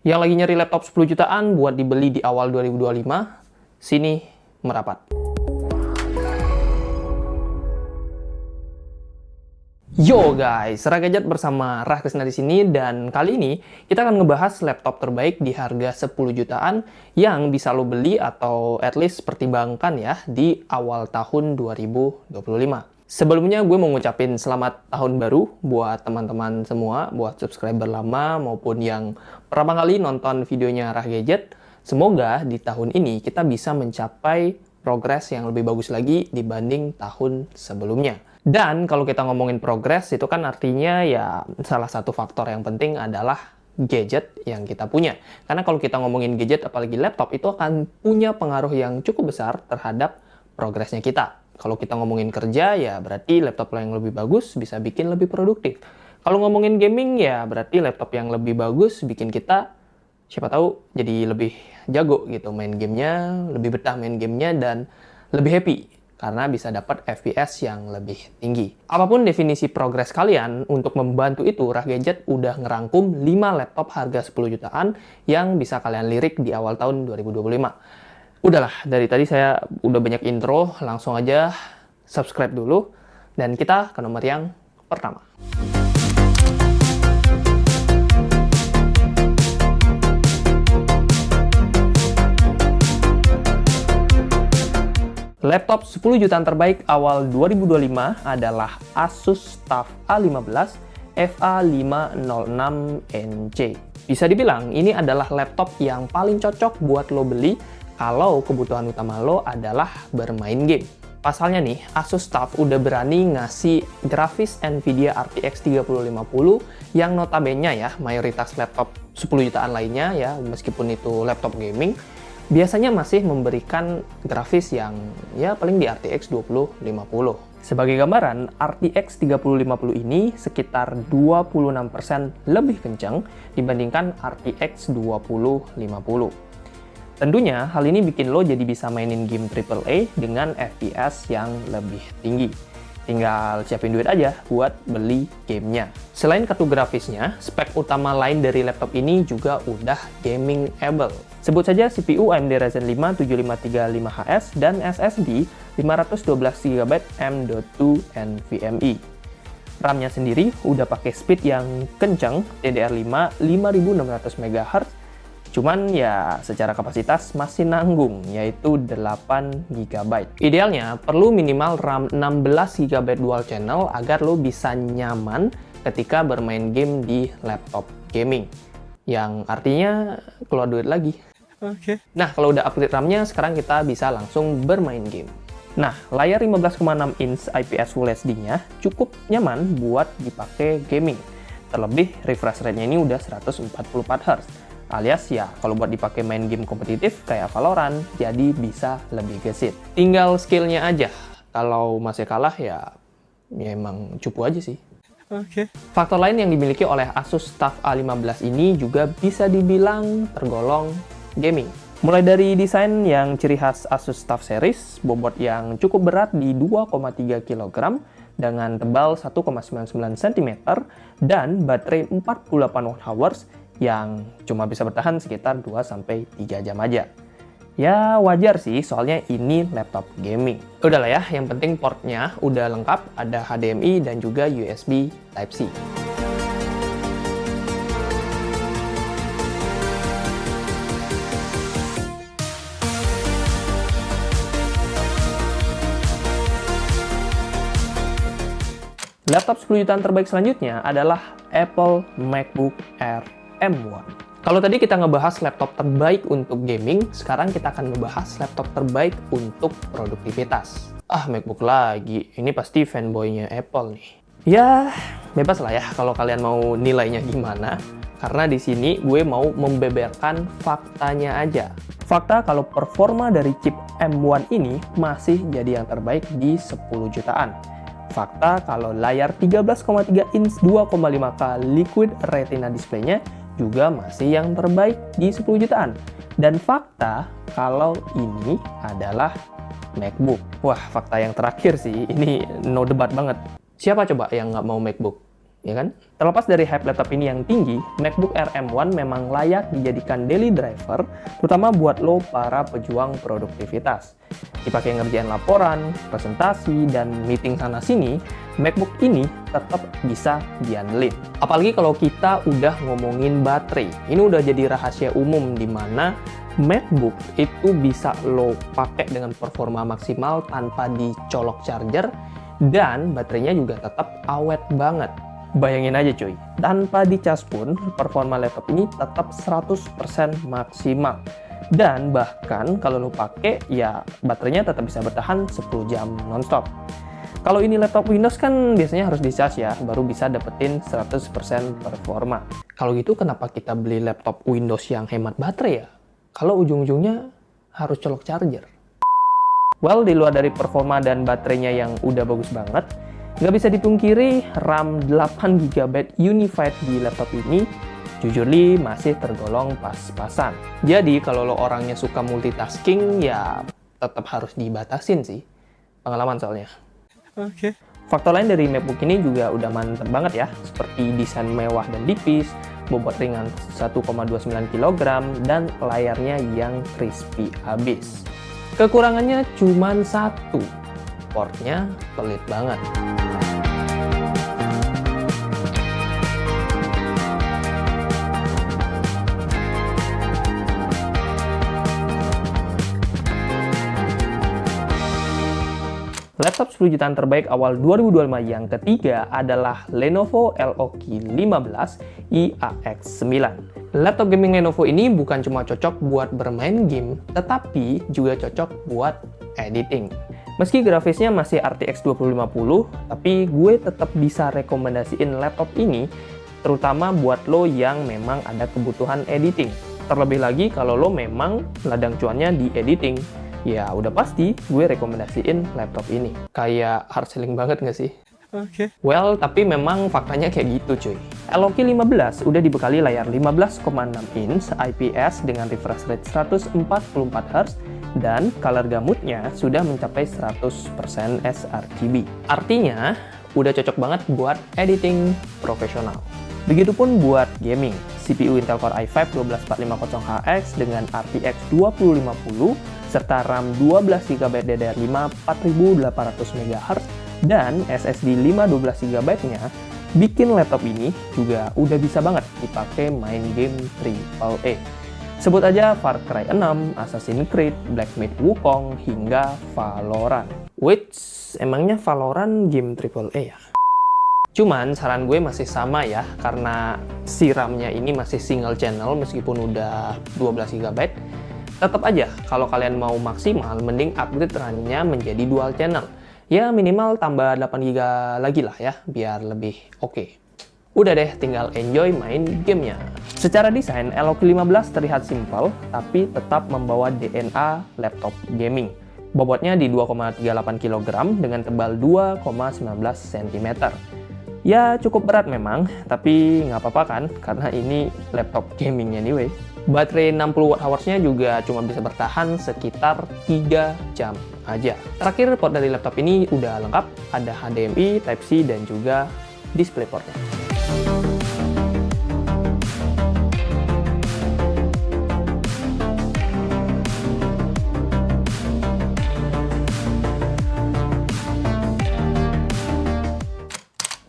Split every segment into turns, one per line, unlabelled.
Yang lagi nyari laptop 10 jutaan buat dibeli di awal 2025, sini merapat. Yo guys, Rah Gadget bersama Rah Krisna di sini, dan kali ini kita akan ngebahas laptop terbaik di harga 10 jutaan yang bisa lo beli atau at least pertimbangkan ya di awal tahun 2025. Sebelumnya gue mau ngucapin selamat tahun baru buat teman-teman semua, buat subscriber lama maupun yang pertama kali nonton videonya Rah Gadget. Semoga di tahun ini kita bisa mencapai progres yang lebih bagus lagi dibanding tahun sebelumnya. Dan kalau kita ngomongin progres, itu kan artinya ya salah satu faktor yang penting adalah gadget yang kita punya. Karena kalau kita ngomongin gadget, apalagi laptop, itu akan punya pengaruh yang cukup besar terhadap progresnya kita. Kalau kita ngomongin kerja, ya berarti laptop yang lebih bagus bisa bikin lebih produktif. Kalau ngomongin gaming, ya berarti laptop yang lebih bagus bikin kita, siapa tahu, jadi lebih jago gitu main gamenya, lebih betah main gamenya, dan lebih happy karena bisa dapat FPS yang lebih tinggi. Apapun definisi progres kalian, untuk membantu itu, Rah Gadget udah ngerangkum 5 laptop harga 10 jutaan yang bisa kalian lirik di awal tahun 2025. Udahlah, dari tadi saya udah banyak intro, langsung aja subscribe dulu, dan kita ke nomor yang pertama. Laptop 10 jutaan terbaik awal 2025 adalah Asus TUF A15 FA506NC. Bisa dibilang ini adalah laptop yang paling cocok buat lo beli kalau kebutuhan utama lo adalah bermain game. Pasalnya nih, Asus TUF udah berani ngasih grafis Nvidia RTX 3050 yang notabene ya mayoritas laptop 10 jutaan lainnya ya, meskipun itu laptop gaming, biasanya masih memberikan grafis yang ya paling di RTX 2050. Sebagai gambaran, RTX 3050 ini sekitar 26% lebih kencang dibandingkan RTX 2050. Tentunya, hal ini bikin lo jadi bisa mainin game AAA dengan FPS yang lebih tinggi. Tinggal siapin duit aja buat beli gamenya. Selain kartu grafisnya, spek utama lain dari laptop ini juga udah gaming-able. Sebut saja CPU AMD Ryzen 5 7535HS dan SSD 512GB M.2 NVMe. RAM-nya sendiri udah pakai speed yang kencang, DDR5 5600MHz, cuman ya secara kapasitas masih nanggung, yaitu 8GB. Idealnya perlu minimal RAM 16GB dual channel agar lo bisa nyaman ketika bermain game di laptop gaming. Yang artinya keluar duit lagi. Oke. Nah, kalau udah upgrade RAM-nya, sekarang kita bisa langsung bermain game. Nah, layar 15,6 inch IPS Full HD-nya cukup nyaman buat dipakai gaming. Terlebih refresh rate-nya ini udah 144Hz. Alias ya, kalau buat dipakai main game kompetitif kayak Valorant, jadi bisa lebih gesit. Tinggal skillnya aja. Kalau masih kalah ya emang cupu aja sih. Oke. Faktor lain yang dimiliki oleh Asus TUF A15 ini juga bisa dibilang tergolong gaming. Mulai dari desain yang ciri khas Asus TUF series, bobot yang cukup berat di 2,3 kg, dengan tebal 1,99 cm, dan baterai 48 Wh yang cuma bisa bertahan sekitar 2-3 jam aja. Ya wajar sih, soalnya ini laptop gaming. Udahlah ya, yang penting portnya udah lengkap, ada HDMI dan juga USB Type-C. Laptop 10 jutaan terbaik selanjutnya adalah Apple MacBook Air M1. Kalau tadi kita ngebahas laptop terbaik untuk gaming, sekarang kita akan ngebahas laptop terbaik untuk produktivitas. Ah, MacBook lagi. Ini pasti fanboy-nya Apple nih. Ya, bebas lah ya kalau kalian mau nilainya gimana. Karena di sini gue mau membeberkan faktanya aja. Fakta kalau performa dari chip M1 ini masih jadi yang terbaik di 10 jutaan. Fakta kalau layar 13,3 inch 2,5K Liquid Retina display-nya juga masih yang terbaik di 10 jutaan. Dan fakta kalau ini adalah MacBook. Wah, fakta yang terakhir sih, ini no debat banget. Siapa coba yang nggak mau MacBook? ya kan? Terlepas dari hype laptop ini yang tinggi, MacBook Air M1 memang layak dijadikan daily driver, terutama buat lo para pejuang produktivitas. Dipakai ngerjain laporan, presentasi, dan meeting sana-sini, MacBook ini tetap bisa diandelin. Apalagi kalau kita udah ngomongin baterai. Ini udah jadi rahasia umum di mana MacBook itu bisa lo pakai dengan performa maksimal tanpa dicolok charger, dan baterainya juga tetap awet banget. Bayangin aja cuy, tanpa dicas pun performa laptop ini tetap 100% maksimal. Dan bahkan kalau lo pakai, ya baterainya tetap bisa bertahan 10 jam nonstop. Kalau ini laptop Windows kan biasanya harus dicas ya, baru bisa dapetin 100% performa. Kalau gitu kenapa kita beli laptop Windows yang hemat baterai ya? Kalau ujung-ujungnya harus colok charger. Well, di luar dari performa dan baterainya yang udah bagus banget, nggak bisa dipungkiri RAM 8GB Unified di laptop ini jujur li masih tergolong pas-pasan. Jadi kalau lo orangnya suka multitasking, ya tetap harus dibatasin sih. Pengalaman soalnya. Oke. Faktor lain dari MacBook ini juga udah mantep banget ya, seperti desain mewah dan tipis, bobot ringan 1,29 kg, dan layarnya yang crispy abis. Kekurangannya cuman satu, portnya pelit banget. Laptop 10 jutaan terbaik awal 2025 yang ketiga adalah Lenovo LOQ 15 IAX9. Laptop gaming Lenovo ini bukan cuma cocok buat bermain game, tetapi juga cocok buat editing. Meski grafisnya masih RTX 2050, tapi gue tetap bisa rekomendasiin laptop ini, terutama buat lo yang memang ada kebutuhan editing. Terlebih lagi kalau lo memang ladang cuannya di editing, ya udah pasti gue rekomendasiin laptop ini. Kayak hard selling banget nggak sih? Oke. Well, tapi memang faktanya kayak gitu cuy. LOQ 15 udah dibekali layar 15,6 inch IPS dengan refresh rate 144Hz dan color gamutnya sudah mencapai 100% sRGB. Artinya, udah cocok banget buat editing profesional. Begitupun buat gaming. CPU Intel Core i5 12450HX dengan RTX 2050 serta RAM 12GB DDR5 4800MHz dan SSD 512GB-nya bikin laptop ini juga udah bisa banget dipakai main game AAA. Sebut aja Far Cry 6, Assassin's Creed, Black Myth Wukong, hingga Valorant. Which, emangnya Valorant game AAA ya? Cuman saran gue masih sama ya, karena si RAM-nya ini masih single channel meskipun udah 12GB. Tetap aja, kalau kalian mau maksimal, mending upgrade RAM-nya menjadi dual channel. Ya minimal tambah 8GB lagi lah ya, biar lebih oke. Udah deh, tinggal enjoy main gamenya. Secara desain, LOQ 15 terlihat simpel, tapi tetap membawa DNA laptop gaming. Bobotnya di 2,38 kg dengan tebal 2,19 cm. Ya cukup berat memang, tapi nggak apa-apa kan, karena ini laptop gaming anyway. Baterai 60Wh-nya juga cuma bisa bertahan sekitar 3 jam aja. Terakhir, port dari laptop ini udah lengkap, ada HDMI, Type-C, dan juga DisplayPort-nya.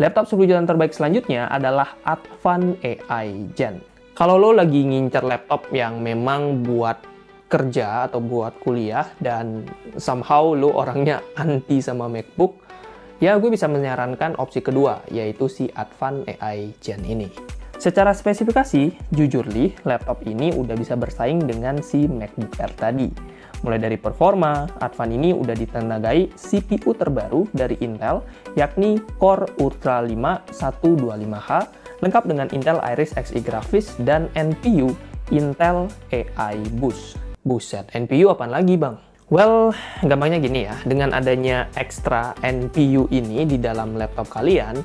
Laptop 10 jutaan terbaik selanjutnya adalah Advan AI Gen. Kalau lo lagi ngincer laptop yang memang buat kerja atau buat kuliah dan somehow lo orangnya anti sama MacBook, ya gue bisa menyarankan opsi kedua, yaitu si Advan AI Gen ini. Secara spesifikasi, jujur li, laptop ini udah bisa bersaing dengan si MacBook Air tadi. Mulai dari performa, Advan ini udah ditenagai CPU terbaru dari Intel, yakni Core Ultra 5 125H, lengkap dengan Intel Iris Xe grafis dan NPU Intel AI Boost. Buset, NPU apaan lagi bang? Well, gampangnya gini ya, dengan adanya ekstra NPU ini di dalam laptop kalian,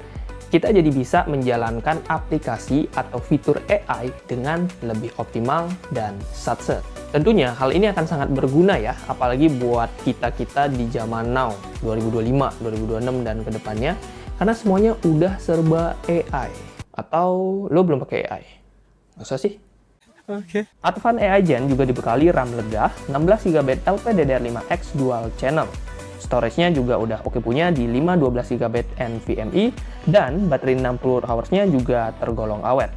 kita jadi bisa menjalankan aplikasi atau fitur AI dengan lebih optimal dan satset. Tentunya hal ini akan sangat berguna ya, apalagi buat kita-kita di zaman now, 2025, 2026, dan kedepannya, Karena semuanya udah serba AI. Atau lo belum pakai AI? Masa sih? Oke. Advan AI Gen juga dibekali RAM lega 16GB LPDDR5X Dual Channel. Storage-nya juga udah oke punya di 512GB NVMe dan baterai 60 hours-nya juga tergolong awet.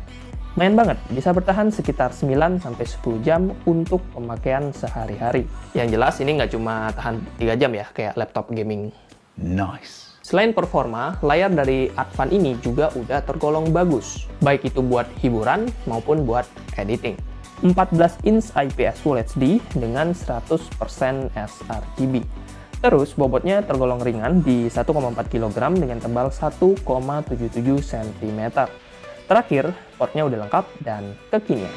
Main banget, bisa bertahan sekitar 9-10 jam untuk pemakaian sehari-hari. Yang jelas ini nggak cuma tahan 3 jam ya, kayak laptop gaming. Nice. Selain performa, layar dari Advan ini juga udah tergolong bagus. Baik itu buat hiburan maupun buat editing. 14 inch IPS Full HD dengan 100% sRGB. Terus bobotnya tergolong ringan di 1,4 kg dengan tebal 1,77 cm. Terakhir, portnya udah lengkap dan kekinian.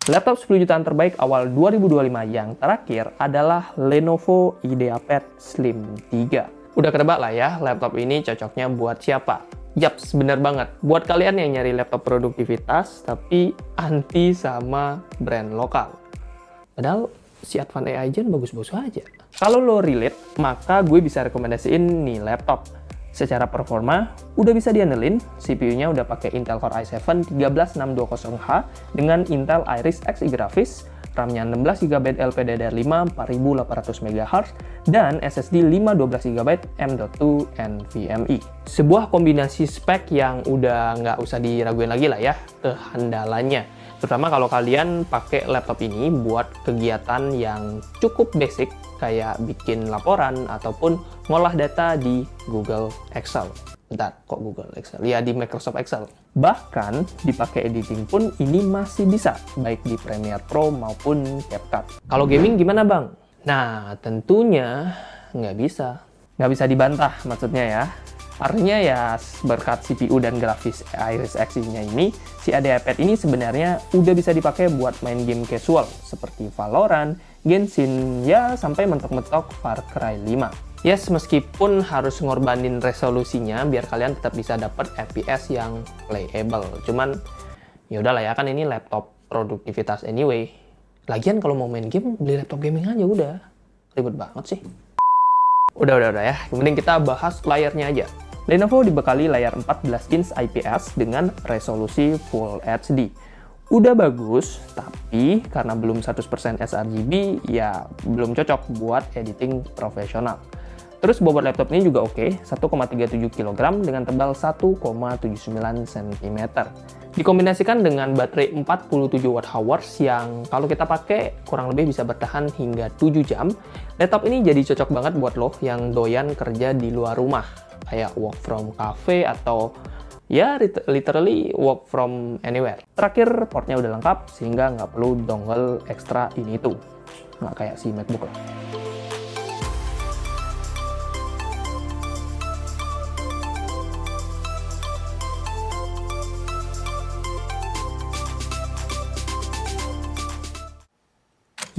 Laptop 10 jutaan terbaik awal 2025 yang terakhir adalah Lenovo IdeaPad Slim 3. Udah ketebak lah ya, laptop ini cocoknya buat siapa? Yaps, bener banget. Buat kalian yang nyari laptop produktivitas, tapi anti sama brand lokal. Padahal si Advan AI Gen bagus-bagus aja. Kalau lo relate, maka gue bisa rekomendasiin nih laptop. Secara performa, udah bisa diandelin, CPU-nya udah pakai Intel Core i7 13620H dengan Intel Iris Xe grafis, RAM-nya 16GB LPDDR5 4800 MHz, dan SSD 512GB M.2 NVMe. Sebuah kombinasi spek yang udah nggak usah diraguin lagi lah ya, kehandalannya. Terutama kalau kalian pakai laptop ini buat kegiatan yang cukup basic, kayak bikin laporan ataupun ngolah data di Google Excel. Bentar, kok Google Excel? Ya, di Microsoft Excel. Bahkan, dipakai editing pun ini masih bisa, baik di Premiere Pro maupun CapCut. Kalau gaming gimana, Bang? Nah, tentunya nggak bisa. Nggak bisa dibantah maksudnya ya. Artinya ya, berkat CPU dan grafis Iris Xe-nya ini, si IdeaPad ini sebenarnya udah bisa dipakai buat main game casual, seperti Valorant, Genshin, ya sampai mentok-mentok Far Cry 5. Yes, meskipun harus ngorbanin resolusinya biar kalian tetap bisa dapat FPS yang playable. Cuman ya udahlah ya, kan ini laptop produktivitas anyway. Lagian kalau mau main game beli laptop gaming aja udah. Ribet banget sih. Udah ya. Kemudian kita bahas layarnya aja. Lenovo dibekali layar 14 inch IPS dengan resolusi Full HD. Udah bagus, tapi karena belum 100% sRGB, ya belum cocok buat editing profesional. Terus bobot laptop ini juga oke, 1,37 kg dengan tebal 1,79 cm. Dikombinasikan dengan baterai 47 Wh yang kalau kita pakai kurang lebih bisa bertahan hingga 7 jam. Laptop ini jadi cocok banget buat lo yang doyan kerja di luar rumah, kayak work from cafe atau ya literally work from anywhere. Terakhir, portnya udah lengkap sehingga nggak perlu dongle ekstra ini itu. Nggak kayak si MacBook lah.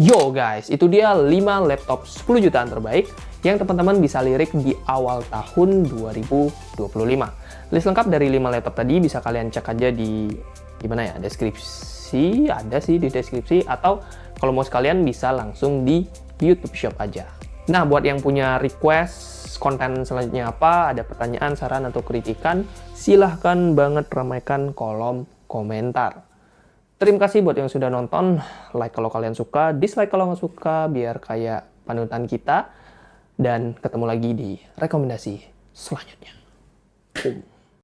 Yo guys, itu dia 5 laptop 10 jutaan terbaik yang teman-teman bisa lirik di awal tahun 2025. List lengkap dari 5 laptop tadi bisa kalian cek aja di mana ya, deskripsi, ada sih di deskripsi, atau kalau mau sekalian bisa langsung di YouTube Shop aja. Nah, buat yang punya request konten selanjutnya apa, ada pertanyaan, saran, atau kritikan, silahkan banget ramaikan kolom komentar. Terima kasih buat yang sudah nonton, like kalau kalian suka, dislike kalau nggak suka, biar kayak panutan kita, dan ketemu lagi di rekomendasi selanjutnya.